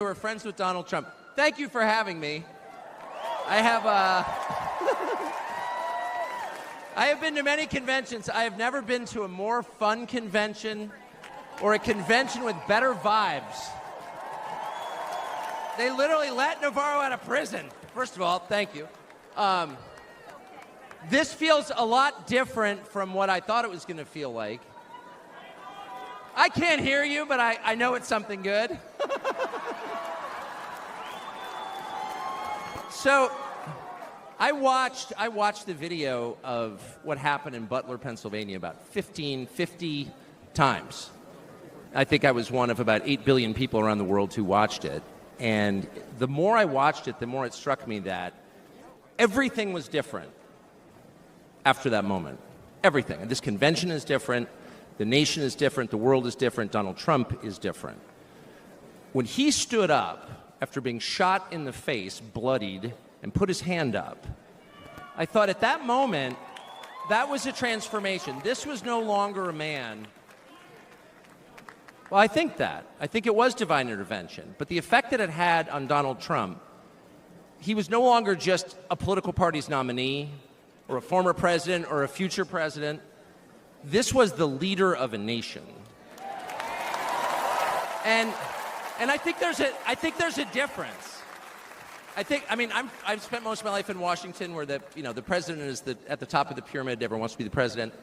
who are friends with Donald Trump. Thank you for having me. I have been to many conventions. I have never been to a more fun convention or a convention with better vibes. They literally let Navarro out of prison. First of all, thank you. This feels a lot different from what I thought it was going to feel like. I can't hear you, but I know it's something good. So I watched the video of what happened in Butler, Pennsylvania about 50 times. I think I was one of about 8 billion people around the world who watched it. And the more I watched it, the more it struck me that everything was different after that moment. Everything. And this convention is different. The nation is different. The world is different. Donald Trump is different. When he stood up after being shot in the face, bloodied, and put his hand up, I thought at that moment, that was a transformation. This was no longer a man. Well, I think it was divine intervention. But the effect that it had on Donald Trump, he was no longer just a political party's nominee or a former president or a future president. This was the leader of a nation. And I think there's a difference. I've spent most of my life in Washington where the president is at the top of the pyramid, everyone wants to be the president.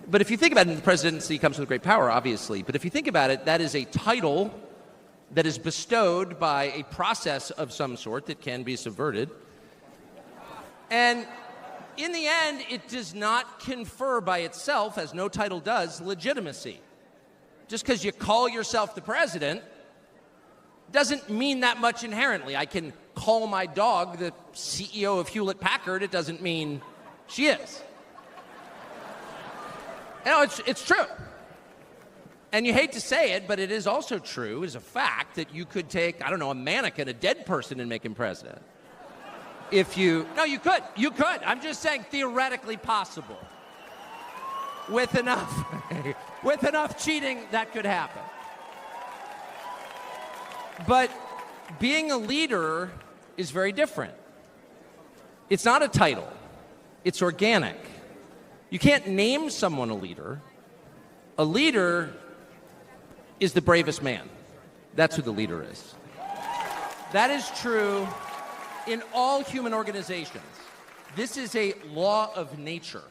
But if you think about it, the presidency comes with great power, obviously. But if you think about it, that is a title that is bestowed by a process of some sort that can be subverted. And in the end, it does not confer by itself, as no title does, legitimacy. Just because you call yourself the president doesn't mean that much inherently. I can call my dog the CEO of Hewlett-Packard. It doesn't mean she is. It's true. And you hate to say it, but it is also true, as a fact, that you could take, a mannequin, a dead person, and make him president. No, you could. You could. I'm just saying theoretically possible. With enough cheating, that could happen. But being a leader is very different. It's not a title. It's organic. You can't name someone a leader. A leader is the bravest man. That's who the leader is. That is true in all human organizations. This is a law of nature.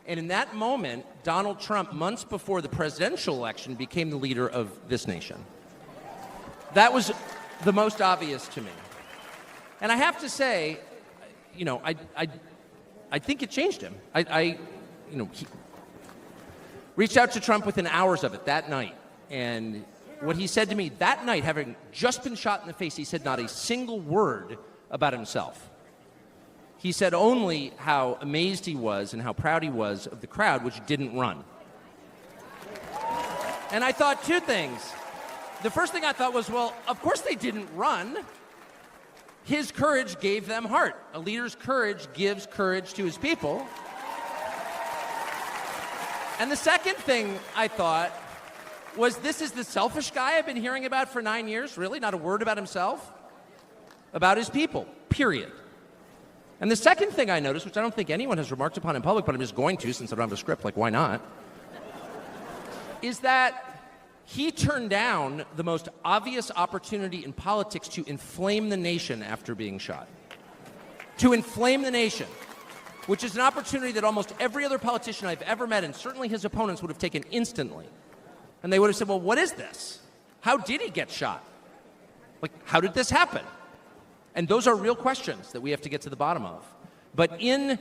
And in that moment, Donald Trump, months before the presidential election, became the leader of this nation. That was the most obvious to me. And I have to say, I think it changed him. He reached out to Trump within hours of it that night. And what he said to me that night, having just been shot in the face, he said not a single word about himself. He said only how amazed he was and how proud he was of the crowd, which didn't run. And I thought two things. The first thing I thought was, well, of course they didn't run. His courage gave them heart. A leader's courage gives courage to his people. And the second thing I thought was, this is the selfish guy I've been hearing about for 9 years? Really? Not a word about himself? About his people, period. And the second thing I noticed, which I don't think anyone has remarked upon in public, but I'm just going to since I don't have a script, why not? Is that he turned down the most obvious opportunity in politics to inflame the nation after being shot. To inflame the nation, which is an opportunity that almost every other politician I've ever met, and certainly his opponents, would have taken instantly. And they would have said, well, what is this? How did he get shot? How did this happen? And those are real questions that we have to get to the bottom of. But in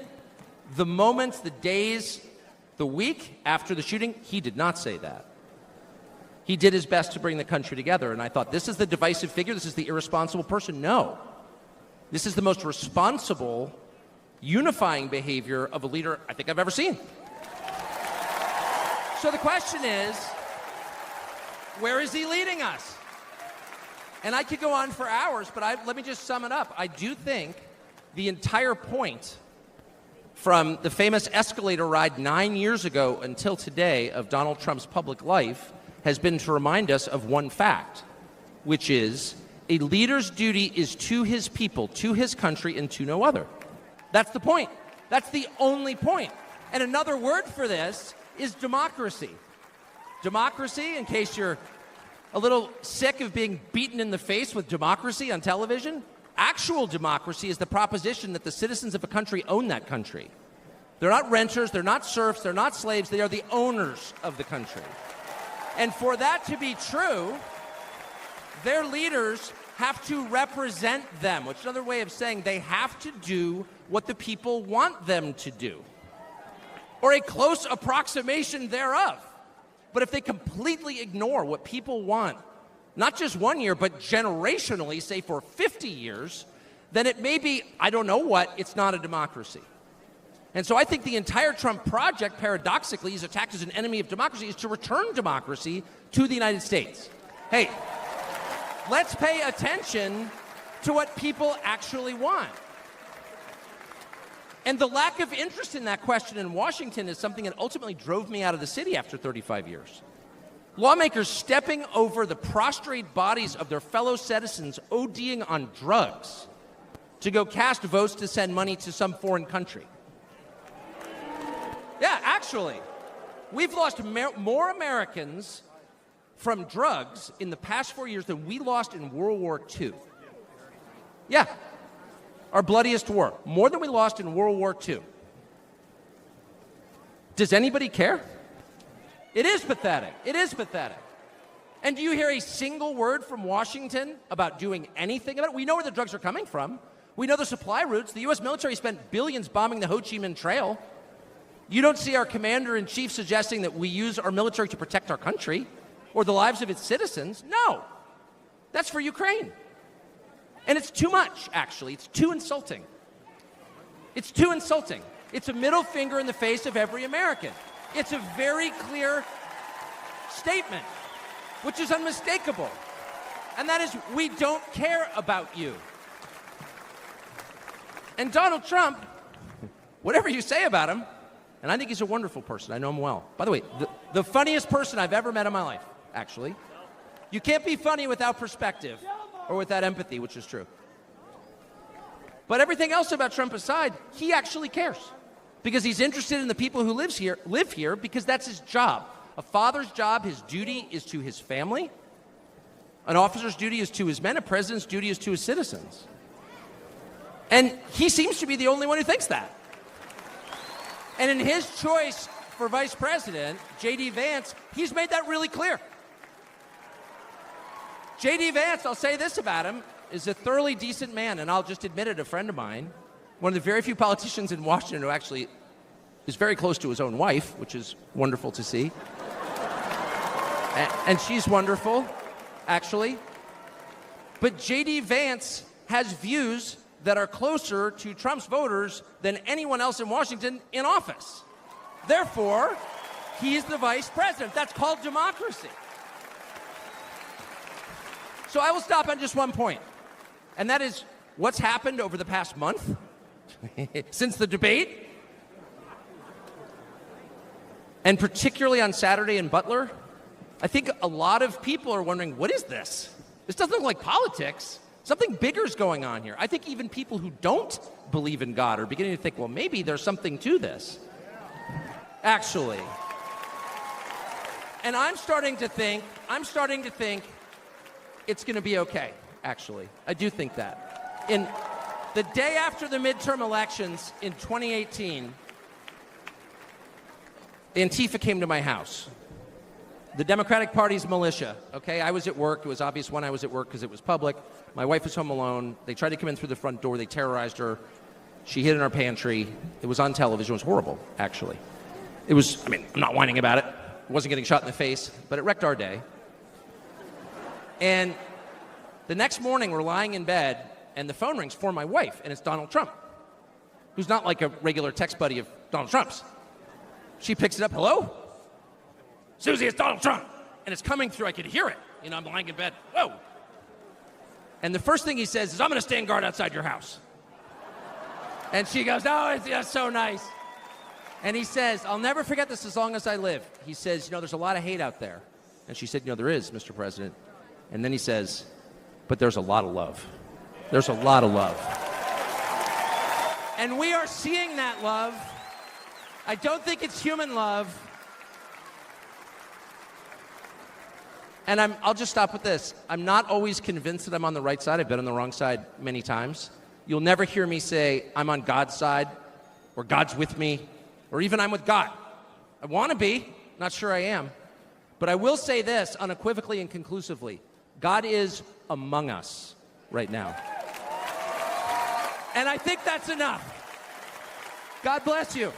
the moments, the days, the week after the shooting, he did not say that. He did his best to bring the country together. And I thought, this is the divisive figure? This is the irresponsible person? No. This is the most responsible, unifying behavior of a leader I think I've ever seen. So the question is, where is he leading us? And I could go on for hours, but let me just sum it up. I do think the entire point from the famous escalator ride 9 years ago until today of Donald Trump's public life has been to remind us of one fact, which is A leader's duty is to his people, to his country, and to no other. That's the point. That's the only point. And another word for this is democracy. Democracy, in case you're a little sick of being beaten in the face with democracy on television, actual democracy is the proposition that the citizens of a country own that country. They're not renters, they're not serfs, they're not slaves, they are the owners of the country. And for that to be true, their leaders have to represent them, which is another way of saying they have to do what the people want them to do, or a close approximation thereof. But if they completely ignore what people want, not just 1 year, but generationally, say for 50 years, then it may be, I don't know what, it's not a democracy. And so I think the entire Trump project, paradoxically, is attacked as an enemy of democracy, is to return democracy to the United States. Hey, let's pay attention to what people actually want. And the lack of interest in that question in Washington is something that ultimately drove me out of the city after 35 years. Lawmakers stepping over the prostrate bodies of their fellow citizens ODing on drugs to go cast votes to send money to some foreign country. Yeah, actually, we've lost more Americans from drugs in the past 4 years than we lost in World War II. Yeah, our bloodiest war. More than we lost in World War II. Does anybody care? It is pathetic. It is pathetic. And do you hear a single word from Washington about doing anything about it? We know where the drugs are coming from. We know the supply routes. The U.S. military spent billions bombing the Ho Chi Minh Trail. You don't see our commander-in-chief suggesting that we use our military to protect our country or the lives of its citizens. No. That's for Ukraine. And it's too much, actually. It's too insulting. It's too insulting. It's a middle finger in the face of every American. It's a very clear statement, which is unmistakable. And that is, we don't care about you. And Donald Trump, whatever you say about him, and I think he's a wonderful person. I know him well. By the way, the funniest person I've ever met in my life, actually. You can't be funny without perspective or without empathy, which is true. But everything else about Trump aside, he actually cares because he's interested in the people who live here because that's his job. A father's job, his duty is to his family. An officer's duty is to his men. A president's duty is to his citizens. And he seems to be the only one who thinks that. And in his choice for vice president, J.D. Vance, he's made that really clear. J.D. Vance, I'll say this about him, is a thoroughly decent man, and I'll just admit it, a friend of mine, one of the very few politicians in Washington who actually is very close to his own wife, which is wonderful to see. And she's wonderful, actually. But J.D. Vance has views that are closer to Trump's voters than anyone else in Washington in office. Therefore, he's the vice president. That's called democracy. So I will stop on just one point, and that is what's happened over the past month since the debate, and particularly on Saturday in Butler. I think a lot of people are wondering, what is this? This doesn't look like politics. Something bigger is going on here. I think even people who don't believe in God are beginning to think, well, maybe there's something to this. Actually. And I'm starting to think it's going to be okay, actually. I do think that. In the day after the midterm elections in 2018, Antifa came to my house. The Democratic Party's militia, okay? I was at work. It was obvious when I was at work because it was public. My wife was home alone. They tried to come in through the front door. They terrorized her. She hid in our pantry. It was on television. It was horrible, actually. It was, I'm not whining about it. I wasn't getting shot in the face, but it wrecked our day. And the next morning, we're lying in bed, and the phone rings for my wife, and it's Donald Trump, who's not like a regular text buddy of Donald Trump's. She picks it up. Hello? Susie, it's Donald Trump. And it's coming through. I could hear it. I'm lying in bed. Whoa. And the first thing he says is, I'm going to stand guard outside your house. And she goes, oh, that's so nice. And he says, I'll never forget this as long as I live. He says, there's a lot of hate out there. And she said, there is, Mr. President. And then he says, but there's a lot of love. There's a lot of love. And we are seeing that love. I don't think it's human love. And I'll just stop with this. I'm not always convinced that I'm on the right side. I've been on the wrong side many times. You'll never hear me say, I'm on God's side, or God's with me, or even I'm with God. I want to be. Not sure I am. But I will say this unequivocally and conclusively. God is among us right now. And I think that's enough. God bless you.